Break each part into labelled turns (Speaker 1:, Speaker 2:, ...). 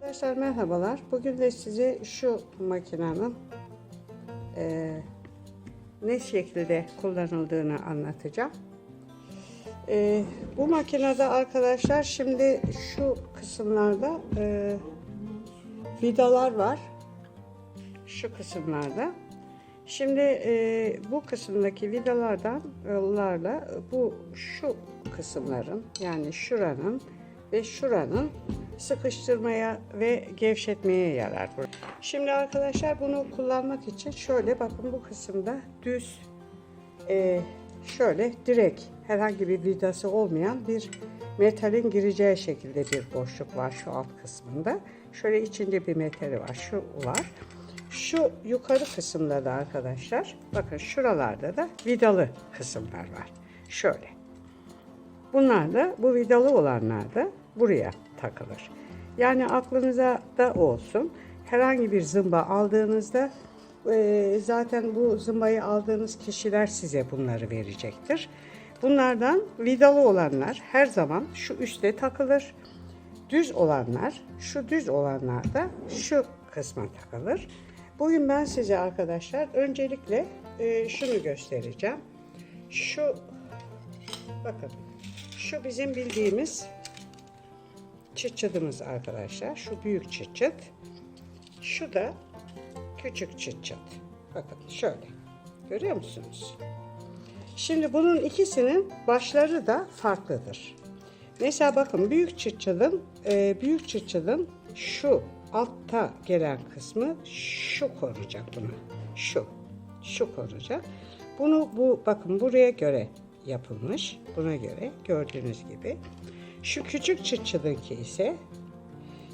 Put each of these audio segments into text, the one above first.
Speaker 1: Arkadaşlar merhabalar. Bugün de size şu makinenin ne şekilde kullanıldığını anlatacağım. Bu makinede arkadaşlar şimdi şu kısımlarda vidalar var. Şu kısımlarda. Şimdi bu kısımdaki vidalarla şu kısımların yani şuranın ve şuranın sıkıştırmaya ve gevşetmeye yarar. Şimdi arkadaşlar bunu kullanmak için şöyle bakın, bu kısımda düz şöyle direkt herhangi bir vidası olmayan bir metalin gireceği şekilde bir boşluk var şu alt kısmında. Şöyle içinde bir metali var, şu var. Şu yukarı kısımda da arkadaşlar bakın şuralarda da vidalı kısımlar var. Şöyle. Bunlar da, bu vidalı olanlar da buraya takılır. Yani aklınıza da olsun. Herhangi bir zımba aldığınızda zaten bu zımbayı aldığınız kişiler size bunları verecektir. Bunlardan vidalı olanlar her zaman şu üstte takılır. Düz olanlar, şu düz olanlar da şu kısma takılır. Bugün ben size arkadaşlar öncelikle şunu göstereceğim. Şu bakın, şu bizim bildiğimiz çıt çıtımız arkadaşlar. Şu büyük çıt çıt. Şu da küçük çıt çıt. Bakın şöyle. Görüyor musunuz? Şimdi bunun ikisinin başları da farklıdır. Mesela bakın büyük çıt çıtın şu altta gelen kısmı şu koruyacak bunu. Şu koruyacak. Bakın buraya göre yapılmış. Buna göre gördüğünüz gibi. Şu küçük çıt çıtınki ise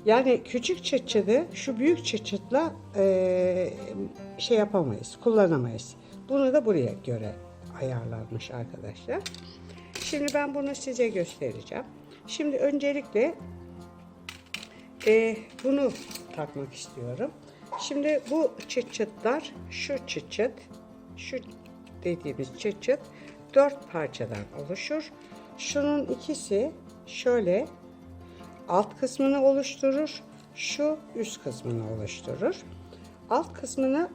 Speaker 1: yani küçük çıt çıtı şu büyük çıt çıtla yapamayız, kullanamayız. Bunu da buraya göre ayarlanmış arkadaşlar. Şimdi ben bunu size göstereceğim. Şimdi öncelikle bunu takmak istiyorum. Şimdi bu çıt çıtlar, şu çıt çıt, şu dediğimiz çıt çıt 4 parçadan oluşur. Şunun ikisi şöyle alt kısmını oluşturur. Şu üst kısmını oluşturur. Alt kısmını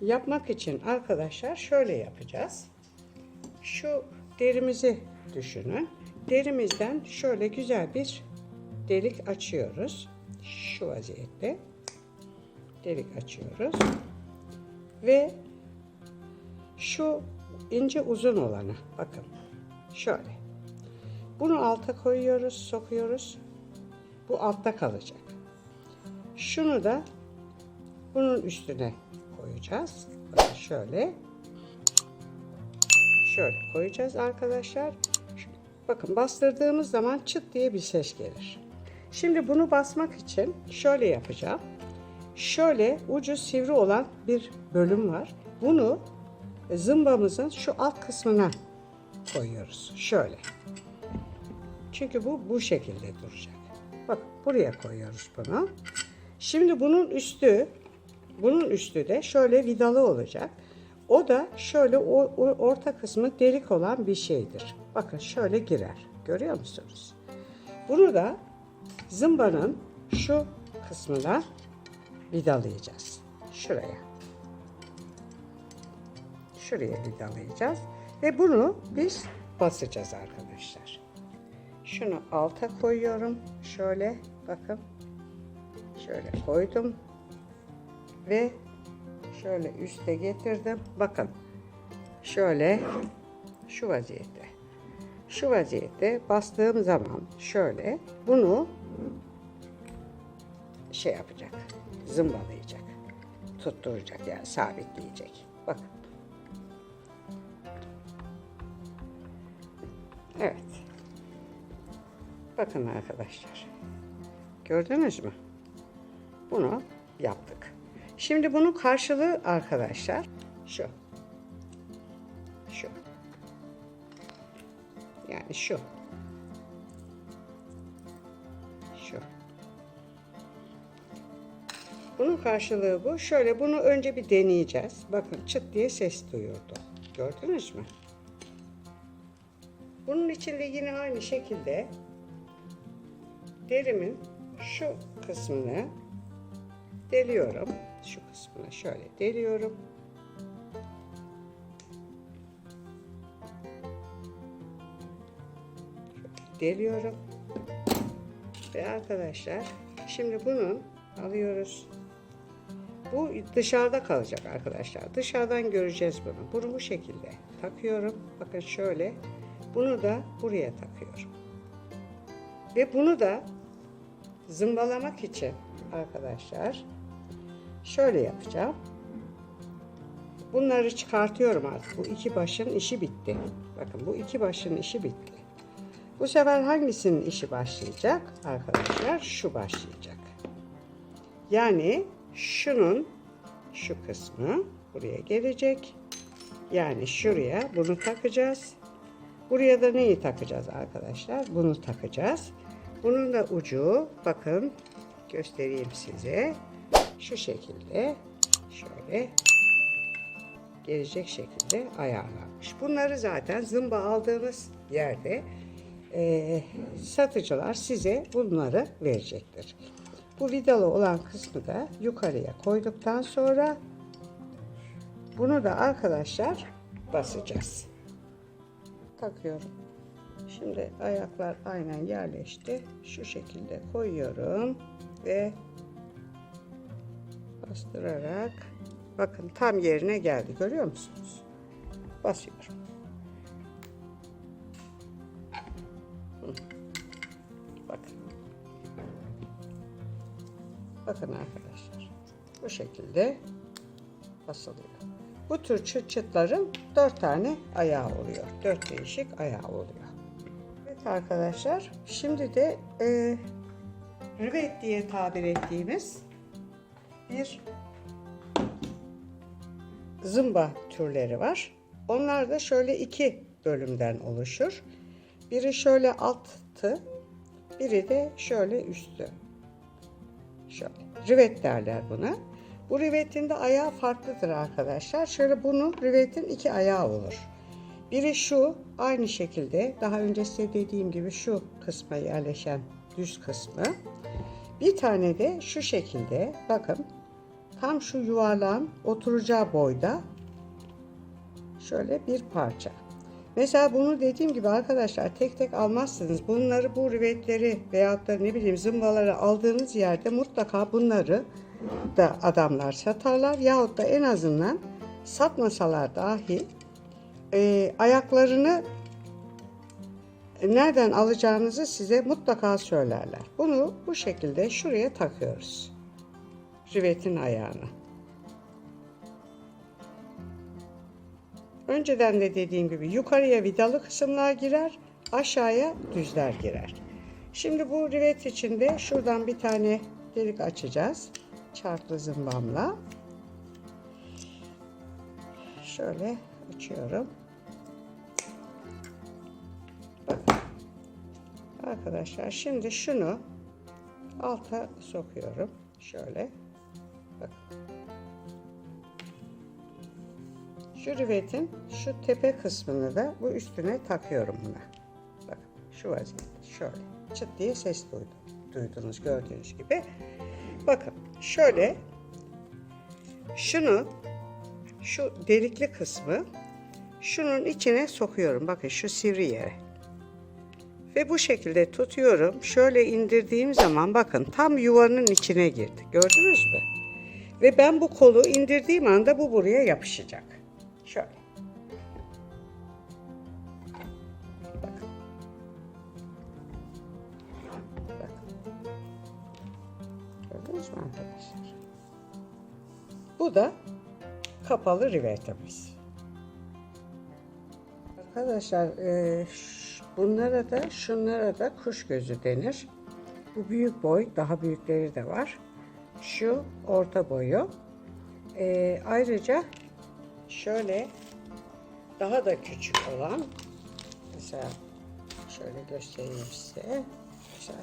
Speaker 1: yapmak için arkadaşlar şöyle yapacağız. Şu derimizi düşünün. Derimizden şöyle güzel bir delik açıyoruz. Şu vaziyette delik açıyoruz. Ve şu ince uzun olanı bakın şöyle. Bunu alta koyuyoruz, sokuyoruz. Bu altta kalacak. Şunu da bunun üstüne koyacağız. Bakın şöyle. Şöyle koyacağız arkadaşlar. Bakın bastırdığımız zaman çıt diye bir ses gelir. Şimdi bunu basmak için şöyle yapacağım. Şöyle ucu sivri olan bir bölüm var. Bunu zımbamızın şu alt kısmına koyuyoruz. Şöyle. Çünkü bu şekilde duracak. Bak buraya koyuyoruz bunu. Şimdi bunun üstü de şöyle vidalı olacak. O da şöyle orta kısmı delik olan bir şeydir. Bakın şöyle girer. Görüyor musunuz? Bunu da zımbanın şu kısmına vidalayacağız. Şuraya vidalayacağız. Ve bunu biz basacağız arkadaşlar. Şunu alta koyuyorum. Şöyle bakın. Şöyle koydum. Ve şöyle üste getirdim. Bakın. Şöyle şu vaziyette. Şu vaziyette bastığım zaman şöyle bunu yapacak. Zımbalayacak. Tutturacak yani sabitleyecek. Bakın. Evet. Bakın arkadaşlar. Gördünüz mü? Bunu yaptık. Şimdi bunun karşılığı arkadaşlar şu. Yani şu. Bunun karşılığı bu. Şöyle bunu önce bir deneyeceğiz. Bakın çıt diye ses duyurdu. Gördünüz mü? Bunun için de yine aynı şekilde derimin şu kısmını deliyorum. Şu kısmını şöyle deliyorum. Deliyorum. Ve arkadaşlar şimdi bunu alıyoruz. Bu dışarıda kalacak arkadaşlar. Dışarıdan göreceğiz bunu. Bunu bu şekilde takıyorum. Bakın şöyle. Bunu da buraya takıyorum. Ve bunu da zımbalamak için arkadaşlar şöyle yapacağım. Bunları çıkartıyorum artık. Bu iki başın işi bitti. Bakın bu iki başın işi bitti. Bu sefer hangisinin işi başlayacak? Arkadaşlar şu başlayacak. Yani şunun şu kısmı buraya gelecek. Yani şuraya bunu takacağız. Buraya da neyi takacağız arkadaşlar? Bunu takacağız. Bunun da ucu bakın göstereyim size. Şu şekilde şöyle gelecek şekilde ayarlanmış. Bunları zaten zımba aldığınız yerde satıcılar size bunları verecektir. Bu vidalı olan kısmı da yukarıya koyduktan sonra bunu da arkadaşlar basacağız. Takıyorum. Şimdi ayaklar aynen yerleşti. Şu şekilde koyuyorum ve bastırarak bakın tam yerine geldi. Görüyor musunuz? Basıyorum. Bakın. Bakın arkadaşlar. Bu şekilde basılıyor. Bu tür çıt çıtların 4 tane ayağı oluyor. 4 değişik ayağı oluyor. Evet arkadaşlar. Şimdi de rivet diye tabir ettiğimiz bir zımba türleri var. Onlar da şöyle iki bölümden oluşur. Biri şöyle altı, biri de şöyle üstü. Şöyle. Rivet derler buna. Bu rivetin de ayağı farklıdır arkadaşlar. Şöyle bunu rivetin iki ayağı olur. Biri şu aynı şekilde daha önce size dediğim gibi şu kısma yerleşen düz kısmı. Bir tane de şu şekilde bakın tam şu yuvarlağın oturacağı boyda şöyle bir parça. Mesela bunu dediğim gibi arkadaşlar tek tek almazsınız. Bunları bu rivetleri veyahut da ne bileyim zımbaları aldığınız yerde mutlaka bunları da adamlar satarlar. Yahut da en azından satmasalar dahi ayaklarını nereden alacağınızı size mutlaka söylerler. Bunu bu şekilde şuraya takıyoruz. Rivetin ayağını. Önceden de dediğim gibi yukarıya vidalı kısımlar girer, aşağıya düzler girer. Şimdi bu rivet içinde şuradan bir tane delik açacağız. Çarklı zımbamla. Şöyle açıyorum. Bakın. Arkadaşlar şimdi şunu alta sokuyorum. Şöyle. Bakın. Şu rivetin şu tepe kısmını da bu üstüne takıyorum buna. Bakın şu vaziyette şöyle çıt diye ses duydunuz gördüğünüz gibi. Bakın şöyle şunu şu delikli kısmı şunun içine sokuyorum. Bakın şu sivri yere. Ve bu şekilde tutuyorum. Şöyle indirdiğim zaman bakın tam yuvanın içine girdi. Gördünüz mü? Ve ben bu kolu indirdiğim anda bu buraya yapışacak. Şöyle. Bakın. Bakın. Gördünüz mü arkadaşlar? Bu da kapalı rivetimiz. Arkadaşlar bunlara da şunlara da kuş gözü denir. Bu büyük boy, daha büyükleri de var. Şu orta boyu. Ayrıca şöyle daha da küçük olan mesela şöyle göstereyim size. Mesela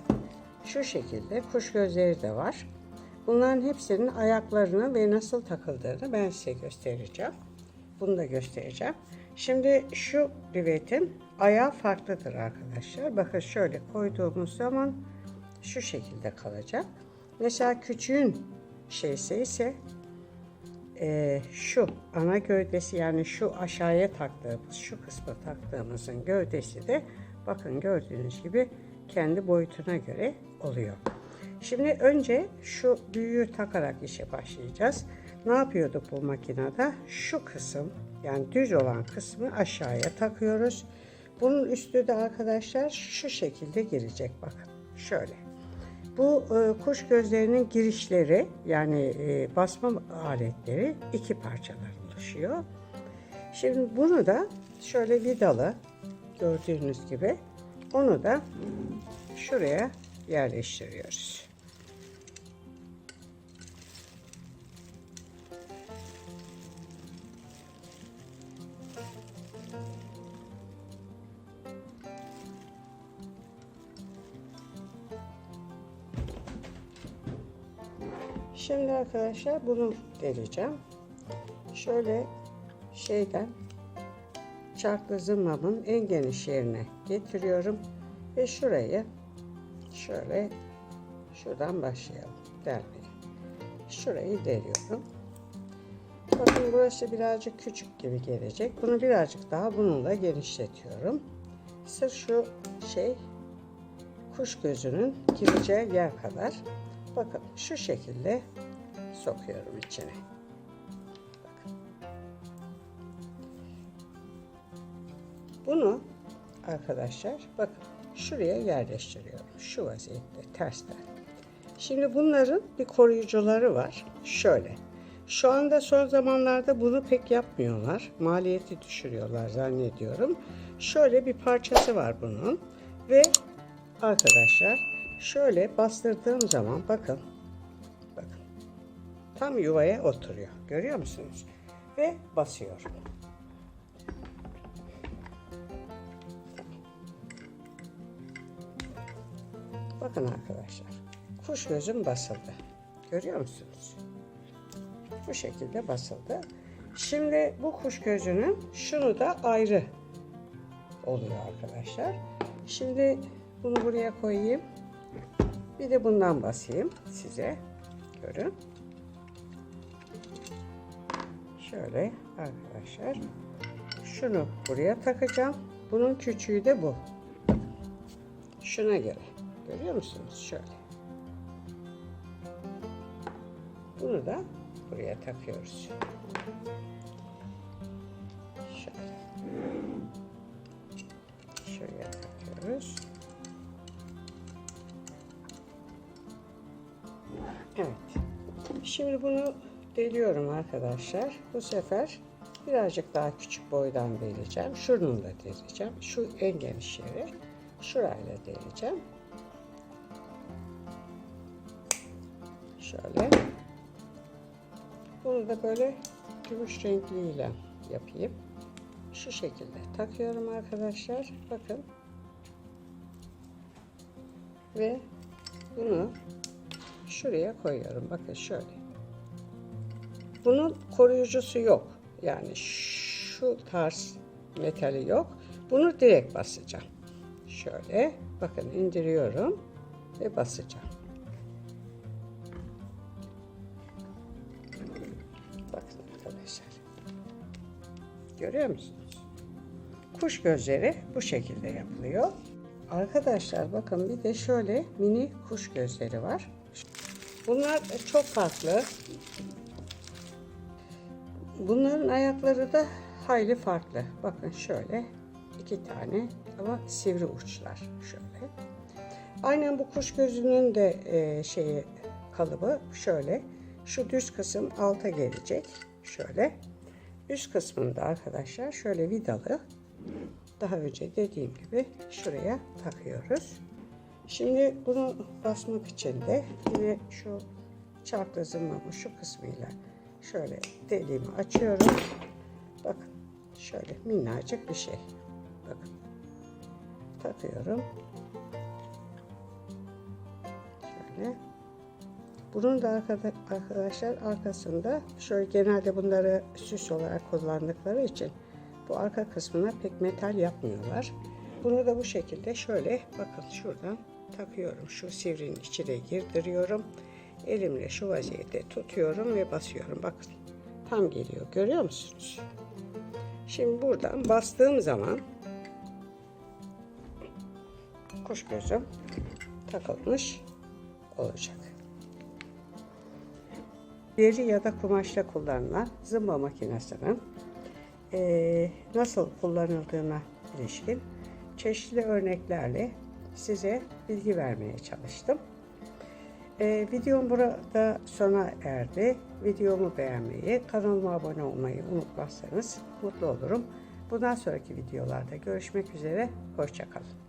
Speaker 1: şu şekilde kuş gözleri de var. Bunların hepsinin ayaklarını ve nasıl takıldığını ben size göstereceğim. Bunu da göstereceğim. Şimdi şu rivetin ayağı farklıdır arkadaşlar. Bakın şöyle koyduğumuz zaman şu şekilde kalacak. Mesela küçüğün şeyse ise şu ana gövdesi, yani şu aşağıya taktığımız, şu kısmı taktığımızın gövdesi de bakın gördüğünüz gibi kendi boyutuna göre oluyor. Şimdi önce şu büyüğü takarak işe başlayacağız. Ne yapıyorduk bu makinede? Şu kısım, yani düz olan kısmı aşağıya takıyoruz. Bunun üstü de arkadaşlar şu şekilde girecek, bakın şöyle. Bu kuş gözlerinin girişleri, yani basma aletleri iki parçadan oluşuyor. Şimdi bunu da şöyle vidalı, gördüğünüz gibi onu da şuraya yerleştiriyoruz. Şimdi arkadaşlar bunu deleceğim. Şöyle şeyden, çarklı zımmamın en geniş yerine getiriyorum ve şurayı şöyle şuradan başlayalım delmeye. Şurayı deliyorum. Bakın burası birazcık küçük gibi gelecek. Bunu birazcık daha bununla genişletiyorum. Sırf şu kuş gözünün gireceği yer kadar. Bakın şu şekilde sokuyorum içine. Bakın. Bunu arkadaşlar bakın şuraya yerleştiriyorum. Şu vaziyette tersten. Şimdi bunların bir koruyucuları var. Şöyle. Şu anda son zamanlarda bunu pek yapmıyorlar. Maliyeti düşürüyorlar zannediyorum. Şöyle bir parçası var bunun. Ve arkadaşlar şöyle bastırdığım zaman bakın tam yuvaya oturuyor. Görüyor musunuz? Ve basıyorum. Bakın arkadaşlar. Kuş gözüm basıldı. Görüyor musunuz? Bu şekilde basıldı. Şimdi bu kuş gözünün şunu da ayrı oluyor arkadaşlar. Şimdi bunu buraya koyayım. Bir de bundan basayım size. Görün. Şöyle arkadaşlar. Şunu buraya takacağım. Bunun küçüğü de bu. Şuna göre. Görüyor musunuz? Şöyle. Bunu da buraya takıyoruz. Şöyle. Şuraya takıyoruz. Evet. Şimdi bunu deliyorum arkadaşlar. Bu sefer birazcık daha küçük boydan deleceğim. Şununla deleceğim. Şu en geniş yeri şurayla deleceğim. Şöyle. Bunu da böyle gümüş renkliyle yapayım. Şu şekilde takıyorum arkadaşlar. Bakın. Ve bunu şuraya koyuyorum. Bakın şöyle. Bunun koruyucusu yok. Yani şu tarz metali yok. Bunu direkt basacağım. Şöyle. Bakın indiriyorum ve basacağım. Bakın arkadaşlar. Görüyor musunuz? Kuş gözleri bu şekilde yapılıyor. Arkadaşlar bakın bir de şöyle mini kuş gözleri var. Bunlar çok farklı. Bunların ayakları da hayli farklı. Bakın şöyle 2 tane ama sivri uçlar şöyle. Aynen bu kuş gözünün de kalıbı şöyle. Şu düz kısım alta gelecek. Şöyle. Üst kısmında arkadaşlar şöyle vidalı. Daha önce dediğim gibi şuraya takıyoruz. Şimdi bunu basmak için de yine şu çarklı zımmamın şu kısmıyla şöyle deliğimi açıyorum. Bakın şöyle minnacık bir şey. Bakın takıyorum. Şöyle. Bunun da arkadaşlar arkasında şöyle genelde bunları süs olarak kullandıkları için bu arka kısmına pek metal yapmıyorlar. Bunu da bu şekilde şöyle bakın şuradan takıyorum. Şu sivrinin içine girdiriyorum. Elimle şu vaziyette tutuyorum ve basıyorum. Bakın tam geliyor. Görüyor musunuz? Şimdi buradan bastığım zaman kuş gözüm takılmış olacak. Deri ya da kumaşla kullanılan zımba makinesinin nasıl kullanıldığına ilişkin çeşitli örneklerle size bilgi vermeye çalıştım. Videom burada sona erdi. Videomu beğenmeyi, kanalıma abone olmayı unutmazsanız mutlu olurum. Bundan sonraki videolarda görüşmek üzere. Hoşça kalın.